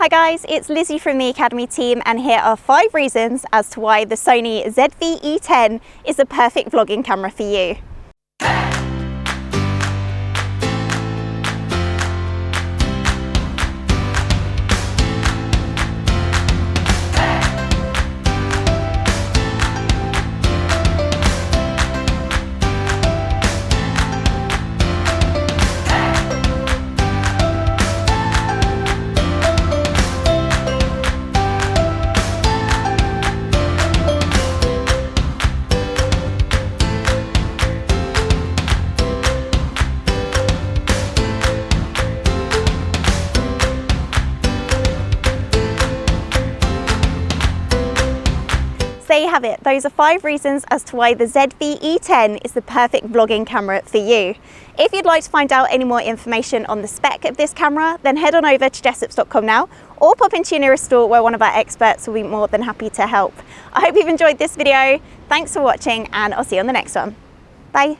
Hi guys, it's Lizzie from the Academy team, and here are 5 reasons as to why the Sony ZV-E10 is the perfect vlogging camera for you. There you have it. Those are 5 reasons as to why the ZV-E10 is the perfect vlogging camera for you. If you'd like to find out any more information on the spec of this camera, then head on over to jessops.com now, or pop into your nearest store where one of our experts will be more than happy to help. I hope you've enjoyed this video. Thanks for watching, and I'll see you on the next one. Bye.